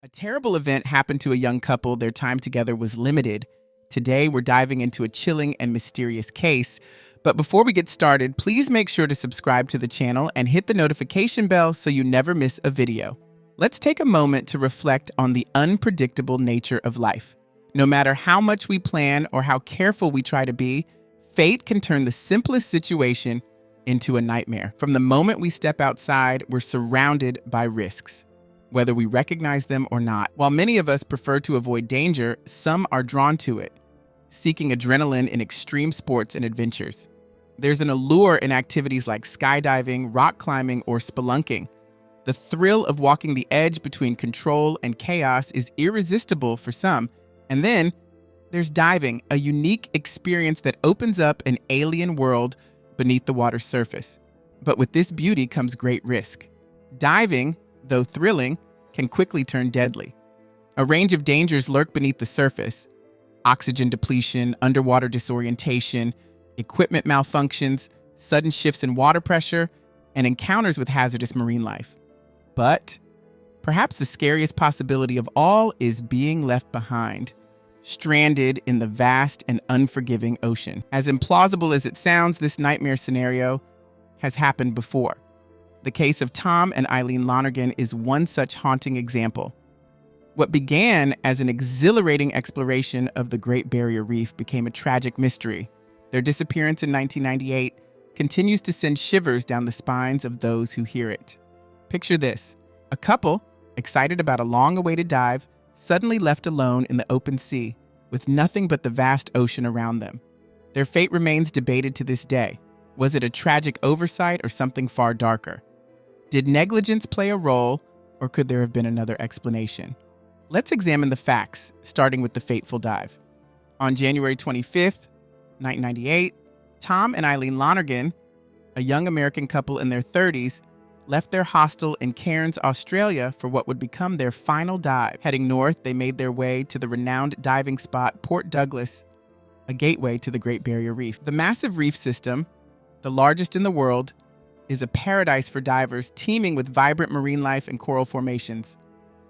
A terrible event happened to a young couple. Their time together was limited. Today, we're diving into a chilling and mysterious case. But before we get started, please make sure to subscribe to the channel and hit the notification bell so you never miss a video. Let's take a moment to reflect on the unpredictable nature of life. No matter how much we plan or how careful we try to be, fate can turn the simplest situation into a nightmare. From the moment we step outside, we're surrounded by risks, whether we recognize them or not. While many of us prefer to avoid danger, some are drawn to it, seeking adrenaline in extreme sports and adventures. There's an allure in activities like skydiving, rock climbing, or spelunking. The thrill of walking the edge between control and chaos is irresistible for some. And then there's diving, a unique experience that opens up an alien world beneath the water's surface. But with this beauty comes great risk. Diving, though thrilling, can quickly turn deadly. A range of dangers lurk beneath the surface: oxygen depletion, underwater disorientation, equipment malfunctions, sudden shifts in water pressure, and encounters with hazardous marine life. But perhaps the scariest possibility of all is being left behind, stranded in the vast and unforgiving ocean. As implausible as it sounds, this nightmare scenario has happened before. The case of Tom and Eileen Lonergan is one such haunting example. What began as an exhilarating exploration of the Great Barrier Reef became a tragic mystery. Their disappearance in 1998 continues to send shivers down the spines of those who hear it. Picture this: a couple, excited about a long-awaited dive, suddenly left alone in the open sea, with nothing but the vast ocean around them. Their fate remains debated to this day. Was it a tragic oversight or something far darker? Did negligence play a role, or could there have been another explanation? Let's examine the facts, starting with the fateful dive. On January 25th, 1998, Tom and Eileen Lonergan, a young American couple in their 30s, left their hostel in Cairns, Australia for what would become their final dive. Heading north, they made their way to the renowned diving spot Port Douglas, a gateway to the Great Barrier Reef. The massive reef system, the largest in the world, is a paradise for divers, teeming with vibrant marine life and coral formations.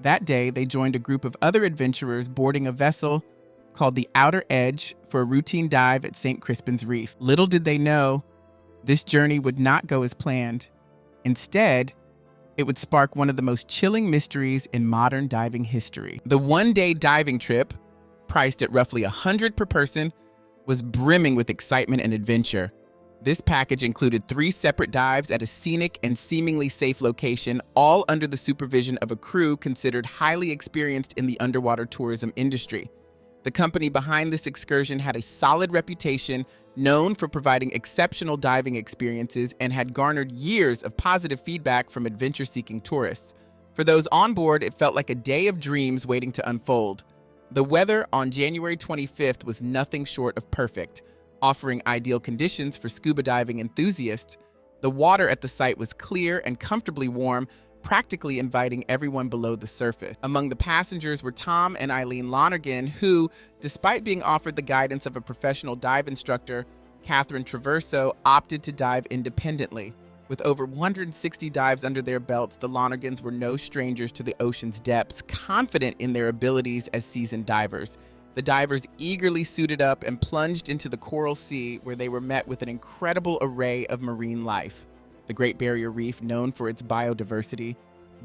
That day, they joined a group of other adventurers boarding a vessel called the Outer Edge for a routine dive at St. Crispin's Reef. Little did they know, this journey would not go as planned. Instead, it would spark one of the most chilling mysteries in modern diving history. The one-day diving trip, priced at roughly $100 per person, was brimming with excitement and adventure. This package included 3 separate dives at a scenic and seemingly safe location, all under the supervision of a crew considered highly experienced in the underwater tourism industry. The company behind this excursion had a solid reputation, known for providing exceptional diving experiences, and had garnered years of positive feedback from adventure-seeking tourists. For those on board, it felt like a day of dreams waiting to unfold. The weather on January 25th was nothing short of perfect, offering ideal conditions for scuba diving enthusiasts. The water at the site was clear and comfortably warm, practically inviting everyone below the surface. Among the passengers were Tom and Eileen Lonergan, who, despite being offered the guidance of a professional dive instructor, Catherine Traverso, opted to dive independently. With over 160 dives under their belts, the Lonergans were no strangers to the ocean's depths, confident in their abilities as seasoned divers. The divers eagerly suited up and plunged into the coral sea, where they were met with an incredible array of marine life. The Great Barrier Reef, known for its biodiversity,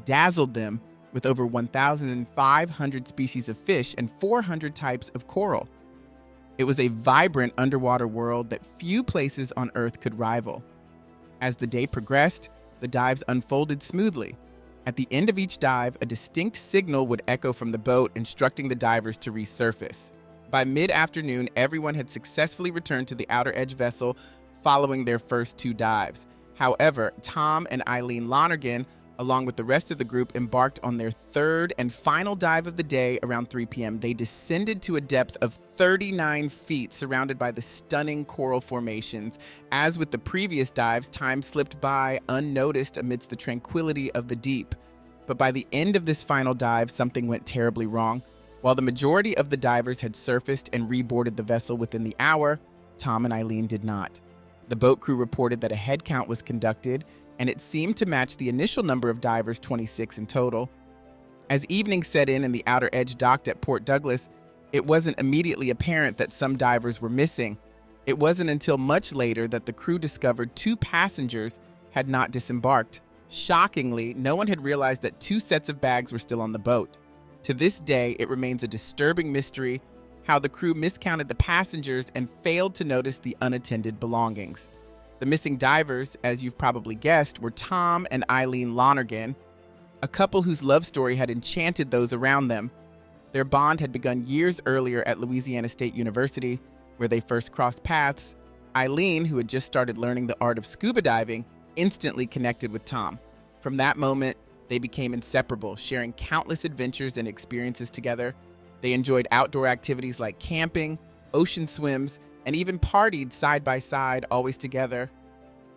dazzled them with over 1,500 species of fish and 400 types of coral. It was a vibrant underwater world that few places on Earth could rival. As the day progressed, the dives unfolded smoothly. At the end of each dive, a distinct signal would echo from the boat, instructing the divers to resurface. By mid-afternoon, everyone had successfully returned to the Outer Edge vessel following their first 2 dives. However, Tom and Eileen Lonergan, along with the rest of the group, embarked on their 3rd and final dive of the day around 3 p.m. They descended to a depth of 39 feet, surrounded by the stunning coral formations. As with the previous dives, time slipped by unnoticed amidst the tranquility of the deep. But by the end of this final dive, something went terribly wrong. While the majority of the divers had surfaced and reboarded the vessel within the hour, Tom and Eileen did not. The boat crew reported that a head count was conducted, and it seemed to match the initial number of divers, 26 in total. As evening set in and the Outer Edge docked at Port Douglas, it wasn't immediately apparent that some divers were missing. It wasn't until much later that the crew discovered two passengers had not disembarked. Shockingly, no one had realized that two sets of bags were still on the boat. To this day, it remains a disturbing mystery how the crew miscounted the passengers and failed to notice the unattended belongings. The missing divers, as you've probably guessed, were Tom and Eileen Lonergan, a couple whose love story had enchanted those around them. Their bond had begun years earlier at Louisiana State University, where they first crossed paths. Eileen, who had just started learning the art of scuba diving, instantly connected with Tom. From that moment, they became inseparable, sharing countless adventures and experiences together. They enjoyed outdoor activities like camping, ocean swims, and even partied side by side, always together.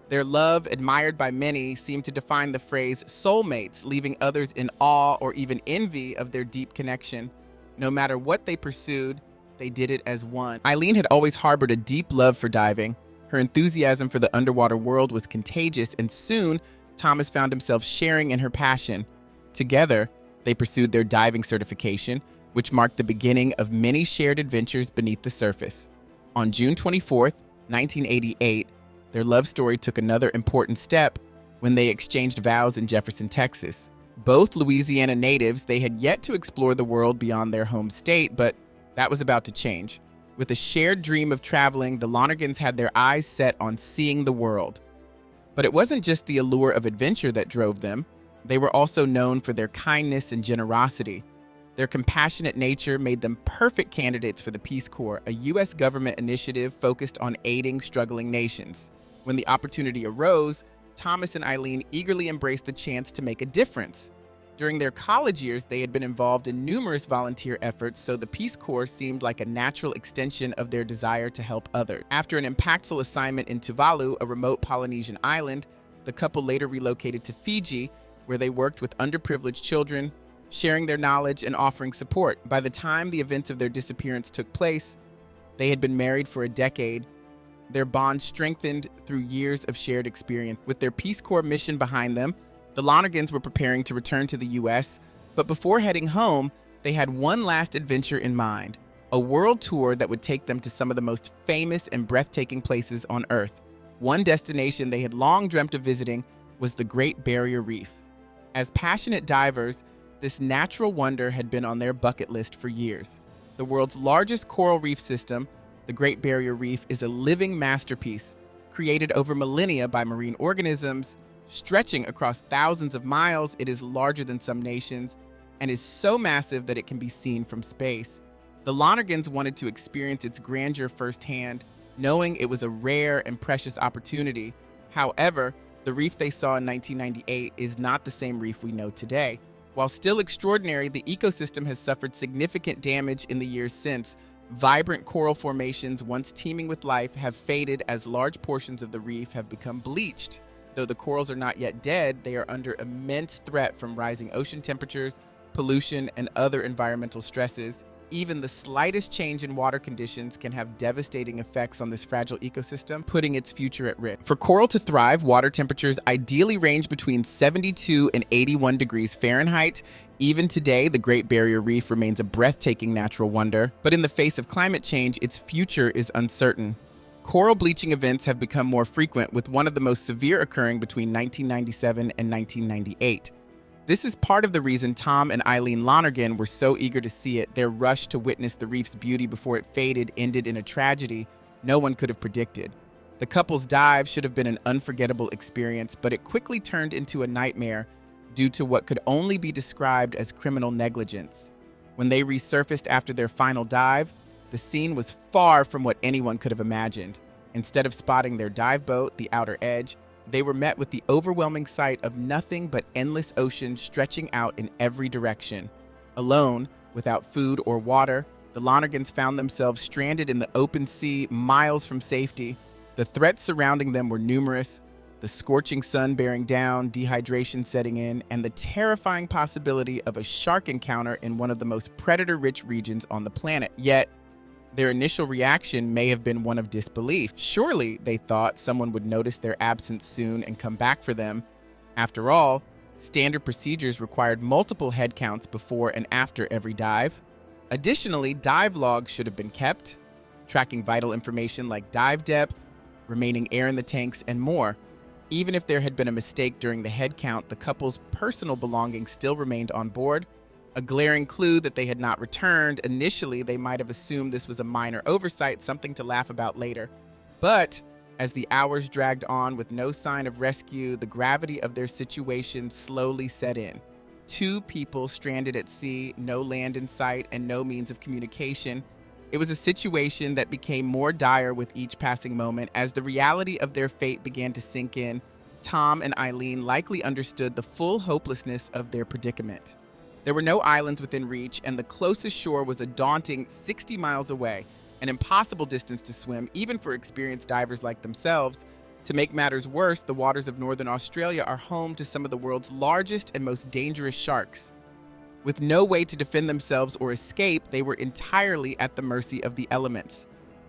Their love, admired by many, seemed to define the phrase soulmates, leaving others in awe or even envy of their deep connection. No matter what they pursued, they did it as one. Eileen had always harbored a deep love for diving. Her enthusiasm for the underwater world was contagious, and soon, Thomas found himself sharing in her passion. Together, they pursued their diving certification, which marked the beginning of many shared adventures beneath the surface. On June 24th, 1988, their love story took another important step when they exchanged vows in Jefferson, Texas. Both Louisiana natives, they had yet to explore the world beyond their home state, but that was about to change. With a shared dream of traveling, the Lonergans had their eyes set on seeing the world. But it wasn't just the allure of adventure that drove them. They were also known for their kindness and generosity. Their compassionate nature made them perfect candidates for the Peace Corps, a U.S. government initiative focused on aiding struggling nations. When the opportunity arose, Thomas and Eileen eagerly embraced the chance to make a difference. During their college years, they had been involved in numerous volunteer efforts, so the Peace Corps seemed like a natural extension of their desire to help others. After an impactful assignment in Tuvalu, a remote Polynesian island, the couple later relocated to Fiji, where they worked with underprivileged children, sharing their knowledge and offering support. By the time the events of their disappearance took place, they had been married for a decade. Their bond strengthened through years of shared experience. With their Peace Corps mission behind them, the Lonergans were preparing to return to the U.S., but before heading home, they had one last adventure in mind, a world tour that would take them to some of the most famous and breathtaking places on Earth. One destination they had long dreamt of visiting was the Great Barrier Reef. As passionate divers, this natural wonder had been on their bucket list for years. The world's largest coral reef system, the Great Barrier Reef, is a living masterpiece, created over millennia by marine organisms. Stretching across thousands of miles, it is larger than some nations and is so massive that it can be seen from space. The Lonergans wanted to experience its grandeur firsthand, knowing it was a rare and precious opportunity. However, the reef they saw in 1998 is not the same reef we know today. While still extraordinary, the ecosystem has suffered significant damage in the years since. Vibrant coral formations, once teeming with life, have faded as large portions of the reef have become bleached. Though the corals are not yet dead, they are under immense threat from rising ocean temperatures, pollution, and other environmental stresses. Even the slightest change in water conditions can have devastating effects on this fragile ecosystem, putting its future at risk. For coral to thrive, water temperatures ideally range between 72 and 81 degrees Fahrenheit. Even today, the Great Barrier Reef remains a breathtaking natural wonder, but in the face of climate change, its future is uncertain. Coral bleaching events have become more frequent, with one of the most severe occurring between 1997 and 1998. This is part of the reason Tom and Eileen Lonergan were so eager to see it. Their rush to witness the reef's beauty before it faded ended in a tragedy no one could have predicted. The couple's dive should have been an unforgettable experience, but it quickly turned into a nightmare due to what could only be described as criminal negligence. When they resurfaced after their final dive, the scene was far from what anyone could have imagined. Instead of spotting their dive boat, the Outer Edge, they were met with the overwhelming sight of nothing but endless ocean stretching out in every direction. Alone, without food or water, the Lonergans found themselves stranded in the open sea, miles from safety. The threats surrounding them were numerous: the scorching sun bearing down, dehydration setting in, and the terrifying possibility of a shark encounter in one of the most predator-rich regions on the planet. Yet, their initial reaction may have been one of disbelief. Surely, they thought, someone would notice their absence soon and come back for them. After all, Standard procedures required multiple head counts before and after every dive. Additionally, dive logs should have been kept, tracking vital information like dive depth, remaining air in the tanks, and more. Even if there had been a mistake during the head count, the couple's personal belongings still remained on board, a glaring clue that they had not returned. Initially, they might have assumed this was a minor oversight, something to laugh about later. But as the hours dragged on with no sign of rescue, the gravity of their situation slowly set in. 2 people stranded at sea, no land in sight, and no means of communication. It was a situation that became more dire with each passing moment. As the reality of their fate began to sink in, Tom and Eileen likely understood the full hopelessness of their predicament. There were no islands within reach, and the closest shore was a daunting 60 miles away, an impossible distance to swim, even for experienced divers like themselves. To make matters worse, the waters of northern Australia are home to some of the world's largest and most dangerous sharks. With no way to defend themselves or escape, they were entirely at the mercy of the elements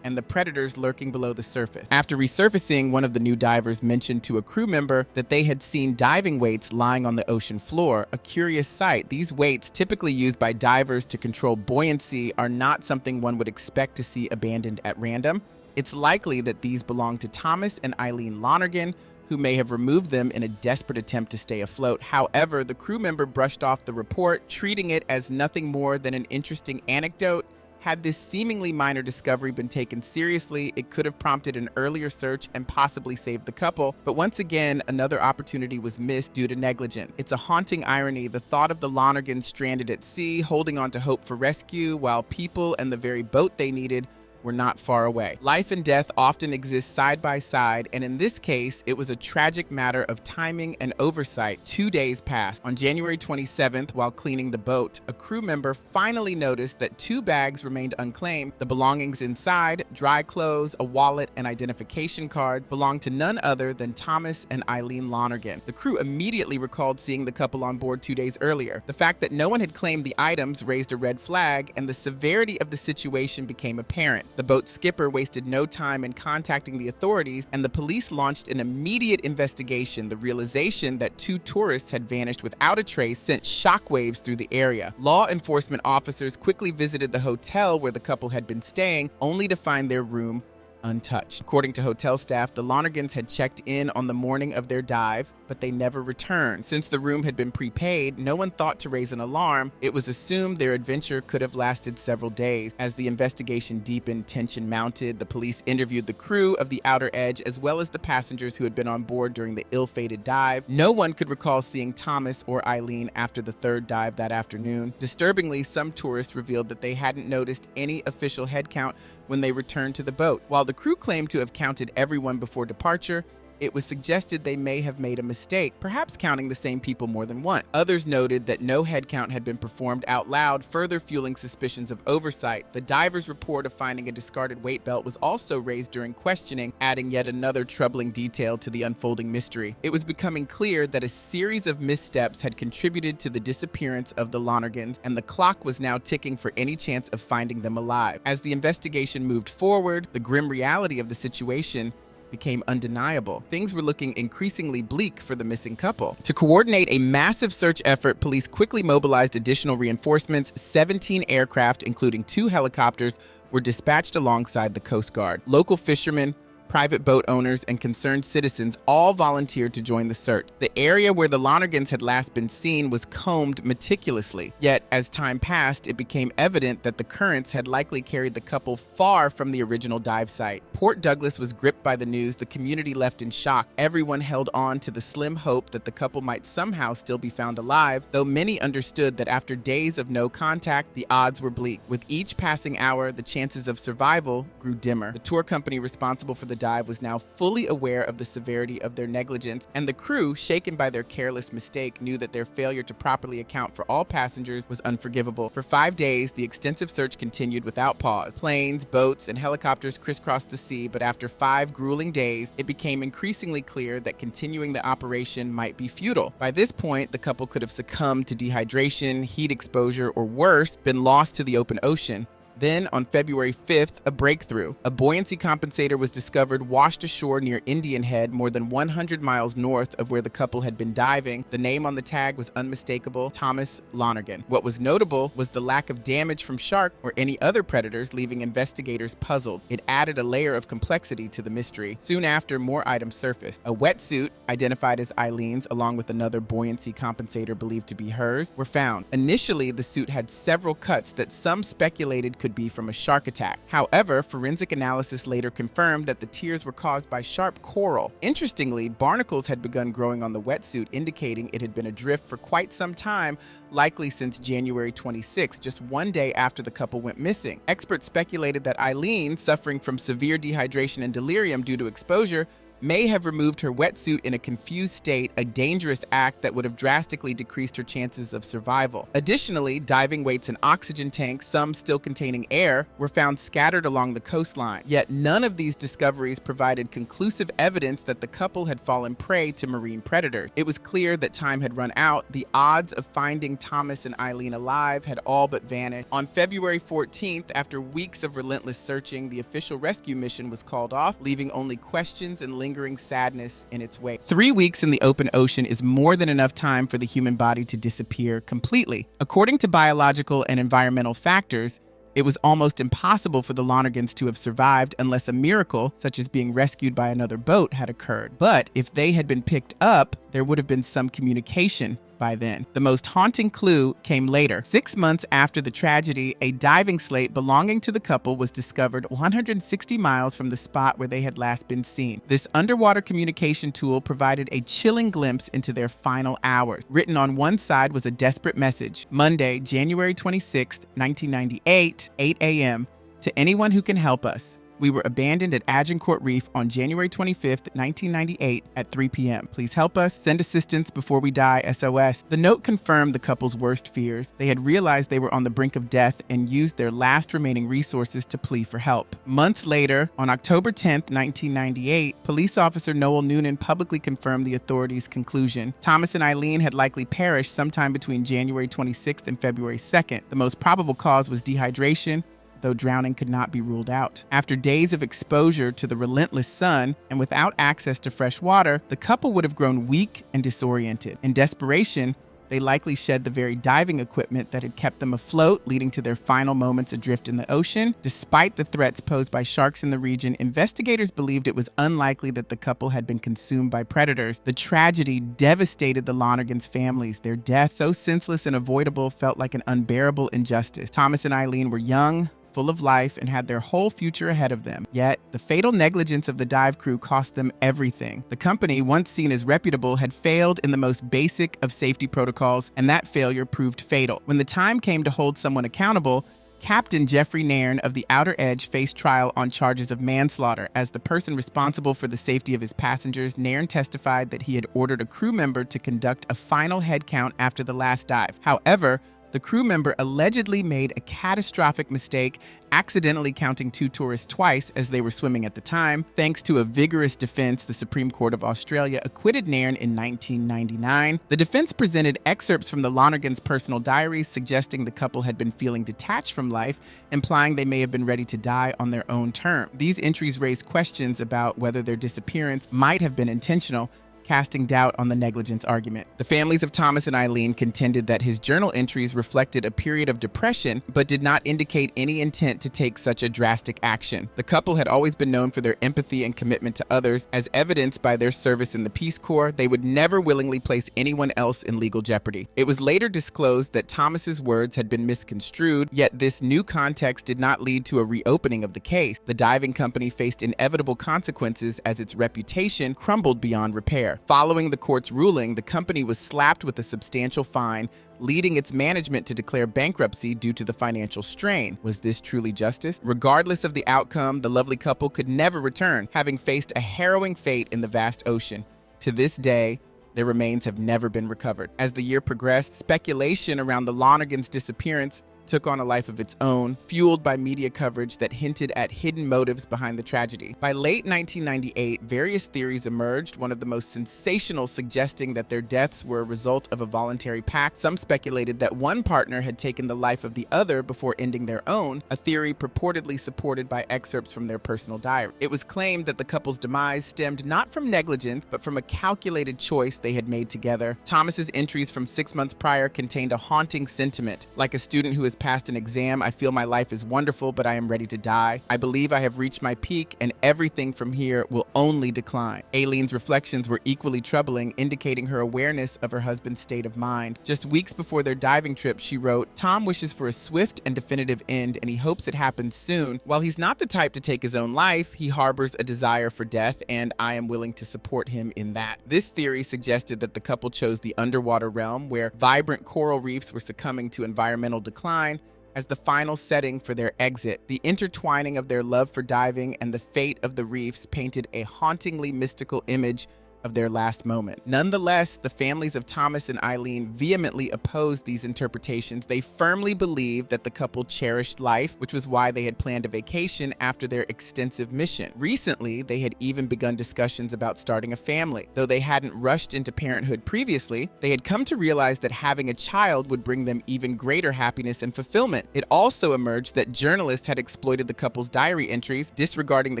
and the predators lurking below the surface. After resurfacing, one of the new divers mentioned to a crew member that they had seen diving weights lying on the ocean floor, a curious sight. These weights, typically used by divers to control buoyancy, are not something one would expect to see abandoned at random. It's likely that these belonged to Thomas and Eileen Lonergan, who may have removed them in a desperate attempt to stay afloat. However, the crew member brushed off the report, treating it as nothing more than an interesting anecdote. Had this seemingly minor discovery been taken seriously, it could have prompted an earlier search and possibly saved the couple. But once again, another opportunity was missed due to negligence. It's a haunting irony, the thought of the Lonergans stranded at sea, holding on to hope for rescue, while people and the very boat they needed were not far away. Life and death often exist side by side, and in this case, it was a tragic matter of timing and oversight. 2 days passed. On January 27th, while cleaning the boat, a crew member finally noticed that 2 bags remained unclaimed. The belongings inside, dry clothes, a wallet, and identification card, belonged to none other than Thomas and Eileen Lonergan. The crew immediately recalled seeing the couple on board 2 days earlier. The fact that no one had claimed the items raised a red flag, and the severity of the situation became apparent. The boat's skipper wasted no time in contacting the authorities, and the police launched an immediate investigation. The realization that 2 tourists had vanished without a trace sent shockwaves through the area. Law enforcement officers quickly visited the hotel where the couple had been staying, only to find their room untouched. According to hotel staff, the Lonergans had checked in on the morning of their dive, but they never returned. Since the room had been prepaid, no one thought to raise an alarm. It was assumed their adventure could have lasted several days. As the investigation deepened, tension mounted. The police interviewed the crew of the Outer Edge as well as the passengers who had been on board during the ill-fated dive. No one could recall seeing Thomas or Eileen after the 3rd dive that afternoon. Disturbingly, some tourists revealed that they hadn't noticed any official head count when they returned to the boat. While the crew claimed to have counted everyone before departure, it was suggested they may have made a mistake, perhaps counting the same people more than once. Others noted that no head count had been performed out loud, further fueling suspicions of oversight. The diver's report of finding a discarded weight belt was also raised during questioning, adding yet another troubling detail to the unfolding mystery. It was becoming clear that a series of missteps had contributed to the disappearance of the Lonergans, and the clock was now ticking for any chance of finding them alive. As the investigation moved forward, the grim reality of the situation became undeniable. Things were looking increasingly bleak for the missing couple. To coordinate a massive search effort, police quickly mobilized additional reinforcements. 17 aircraft, including 2 helicopters, were dispatched alongside the Coast Guard. Local fishermen, private boat owners, and concerned citizens all volunteered to join the search. The area where the Lonergans had last been seen was combed meticulously. Yet, as time passed, it became evident that the currents had likely carried the couple far from the original dive site. Port Douglas was gripped by the news, the community left in shock. Everyone held on to the slim hope that the couple might somehow still be found alive, though many understood that after days of no contact, the odds were bleak. With each passing hour, the chances of survival grew dimmer. The tour company responsible for the dive was now fully aware of the severity of their negligence, and the crew, shaken by their careless mistake, knew that their failure to properly account for all passengers was unforgivable. For 5 days, the extensive search continued without pause. Planes, boats, and helicopters crisscrossed the sea, but after 5 grueling days, it became increasingly clear that continuing the operation might be futile. By this point, the couple could have succumbed to dehydration, heat exposure, or worse, been lost to the open ocean. Then, on February 5th, a breakthrough. A buoyancy compensator was discovered washed ashore near Indian Head, more than 100 miles north of where the couple had been diving. The name on the tag was unmistakable: Thomas Lonergan. What was notable was the lack of damage from shark or any other predators, leaving investigators puzzled. It added a layer of complexity to the mystery. Soon after, more items surfaced. A wetsuit, identified as Eileen's, along with another buoyancy compensator believed to be hers, were found. Initially, the suit had several cuts that some speculated could be from a shark attack. However, forensic analysis later confirmed that the tears were caused by sharp coral. Interestingly, barnacles had begun growing on the wetsuit, indicating it had been adrift for quite some time, likely since January 26, just one day after the couple went missing. Experts speculated that Eileen, suffering from severe dehydration and delirium due to exposure, may have removed her wetsuit in a confused state, a dangerous act that would have drastically decreased her chances of survival. Additionally, diving weights and oxygen tanks, some still containing air, were found scattered along the coastline. Yet none of these discoveries provided conclusive evidence that the couple had fallen prey to marine predators. It was clear that time had run out. The odds of finding Thomas and Eileen alive had all but vanished. On February 14th, after weeks of relentless searching, the official rescue mission was called off, leaving only questions and lingering sadness in its wake. 3 weeks in the open ocean is more than enough time for the human body to disappear completely. According to biological and environmental factors, it was almost impossible for the Lonergans to have survived unless a miracle, such as being rescued by another boat, had occurred. But if they had been picked up, there would have been some communication by then. The most haunting clue came later. 6 months after the tragedy, a diving slate belonging to the couple was discovered 160 miles from the spot where they had last been seen. This underwater communication tool provided a chilling glimpse into their final hours. Written on one side was a desperate message: Monday, January 26, 1998, 8 a.m. To anyone who can help us. We were abandoned at Agincourt Reef on January 25th, 1998 at 3 p.m. Please help us. Send assistance before we die. SOS. The note confirmed the couple's worst fears. They had realized they were on the brink of death and used their last remaining resources to plead for help. Months later, on October 10th, 1998, police officer Noel Noonan publicly confirmed the authorities' conclusion. Thomas and Eileen had likely perished sometime between January 26th and February 2nd. The most probable cause was dehydration, though drowning could not be ruled out. After days of exposure to the relentless sun and without access to fresh water, the couple would have grown weak and disoriented. In desperation, they likely shed the very diving equipment that had kept them afloat, leading to their final moments adrift in the ocean. Despite the threats posed by sharks in the region, investigators believed it was unlikely that the couple had been consumed by predators. The tragedy devastated the Lonergans' families. Their death, so senseless and avoidable, felt like an unbearable injustice. Thomas and Eileen were young, full of life, and had their whole future ahead of them. Yet, the fatal negligence of the dive crew cost them everything. The company, once seen as reputable, had failed in the most basic of safety protocols, and that failure proved fatal. When the time came to hold someone accountable, Captain Jeffrey Nairn of the Outer Edge faced trial on charges of manslaughter. As the person responsible for the safety of his passengers, Nairn testified that he had ordered a crew member to conduct a final head count after the last dive. However, the crew member allegedly made a catastrophic mistake, accidentally counting 2 tourists twice as they were swimming at the time. Thanks to a vigorous defense, the Supreme Court of Australia acquitted Nairn in 1999. The defense presented excerpts from the Lonergans' personal diaries suggesting the couple had been feeling detached from life, implying they may have been ready to die on their own terms. These entries raised questions about whether their disappearance might have been intentional, casting doubt on the negligence argument. The families of Thomas and Eileen contended that his journal entries reflected a period of depression, but did not indicate any intent to take such a drastic action. The couple had always been known for their empathy and commitment to others, as evidenced by their service in the Peace Corps. They would never willingly place anyone else in legal jeopardy. It was later disclosed that Thomas's words had been misconstrued, yet this new context did not lead to a reopening of the case. The diving company faced inevitable consequences as its reputation crumbled beyond repair. Following the court's ruling, the company was slapped with a substantial fine, leading its management to declare bankruptcy due to the financial strain. Was this truly justice? Regardless of the outcome, the lovely couple could never return, having faced a harrowing fate in the vast ocean. To this day, their remains have never been recovered. As the year progressed, speculation around the Lonergans' disappearance took on a life of its own, fueled by media coverage that hinted at hidden motives behind the tragedy. By late 1998, various theories emerged, one of the most sensational suggesting that their deaths were a result of a voluntary pact. Some speculated that one partner had taken the life of the other before ending their own, a theory purportedly supported by excerpts from their personal diary. It was claimed that the couple's demise stemmed not from negligence, but from a calculated choice they had made together. Thomas's entries from 6 months prior contained a haunting sentiment. Like a student who has passed an exam, I feel my life is wonderful, but I am ready to die. I believe I have reached my peak, and everything from here will only decline. Aileen's reflections were equally troubling, indicating her awareness of her husband's state of mind. Just weeks before their diving trip, she wrote, "Tom wishes for a swift and definitive end, and he hopes it happens soon. While he's not the type to take his own life, he harbors a desire for death, and I am willing to support him in that." This theory suggested that the couple chose the underwater realm, where vibrant coral reefs were succumbing to environmental decline, as the final setting for their exit. The intertwining of their love for diving and the fate of the reefs painted a hauntingly mystical image of their last moment. Nonetheless, the families of Thomas and Aileen vehemently opposed these interpretations. They firmly believed that the couple cherished life, which was why they had planned a vacation after their extensive mission. Recently, they had even begun discussions about starting a family. Though they hadn't rushed into parenthood previously, they had come to realize that having a child would bring them even greater happiness and fulfillment. It also emerged that journalists had exploited the couple's diary entries, disregarding the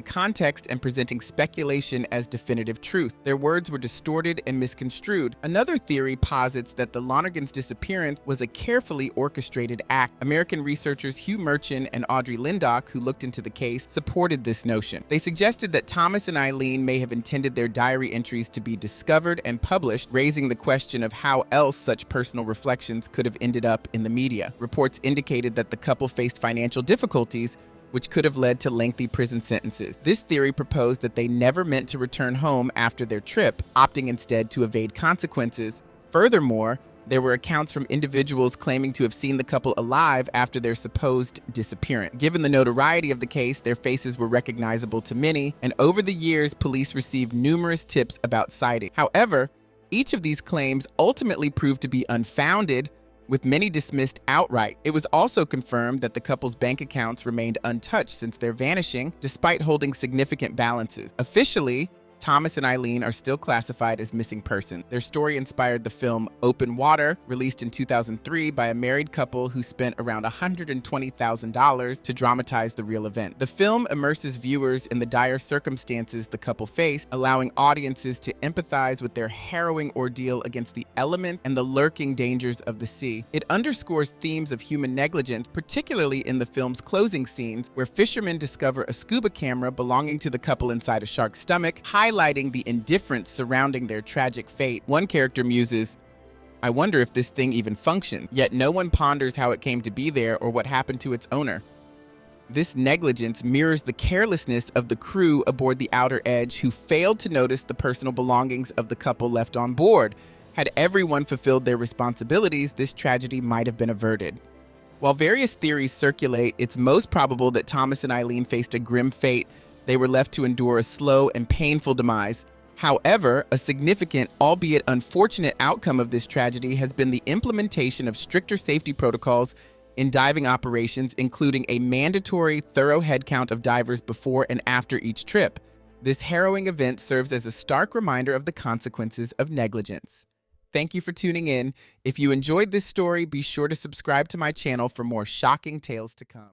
context and presenting speculation as definitive truth. Their words were distorted and misconstrued. Another theory posits that the Lonergans' disappearance was a carefully orchestrated act. American researchers Hugh Merchant and Audrey Lindock, who looked into the case, supported this notion. They suggested that Thomas and Aileen may have intended their diary entries to be discovered and published, raising the question of how else such personal reflections could have ended up in the media. Reports indicated that the couple faced financial difficulties, which could have led to lengthy prison sentences. This theory proposed that they never meant to return home after their trip, opting instead to evade consequences. Furthermore, there were accounts from individuals claiming to have seen the couple alive after their supposed disappearance. Given the notoriety of the case, their faces were recognizable to many, and over the years, police received numerous tips about sighting. However, each of these claims ultimately proved to be unfounded, with many dismissed outright. It was also confirmed that the couple's bank accounts remained untouched since their vanishing, despite holding significant balances. Officially, Thomas and Aileen are still classified as missing persons. Their story inspired the film Open Water, released in 2003 by a married couple who spent around $120,000 to dramatize the real event. The film immerses viewers in the dire circumstances the couple faced, allowing audiences to empathize with their harrowing ordeal against the element and the lurking dangers of the sea. It underscores themes of human negligence, particularly in the film's closing scenes, where fishermen discover a scuba camera belonging to the couple inside a shark's stomach, highlighting the indifference surrounding their tragic fate. One character muses, "I wonder if this thing even functions," yet no one ponders how it came to be there or what happened to its owner. This negligence mirrors the carelessness of the crew aboard the Outer Edge, who failed to notice the personal belongings of the couple left on board. Had everyone fulfilled their responsibilities, this tragedy might have been averted. While various theories circulate, it's most probable that Thomas and Aileen faced a grim fate. They were left to endure a slow and painful demise. However, a significant, albeit unfortunate, outcome of this tragedy has been the implementation of stricter safety protocols in diving operations, including a mandatory, thorough head count of divers before and after each trip. This harrowing event serves as a stark reminder of the consequences of negligence. Thank you for tuning in. If you enjoyed this story, be sure to subscribe to my channel for more shocking tales to come.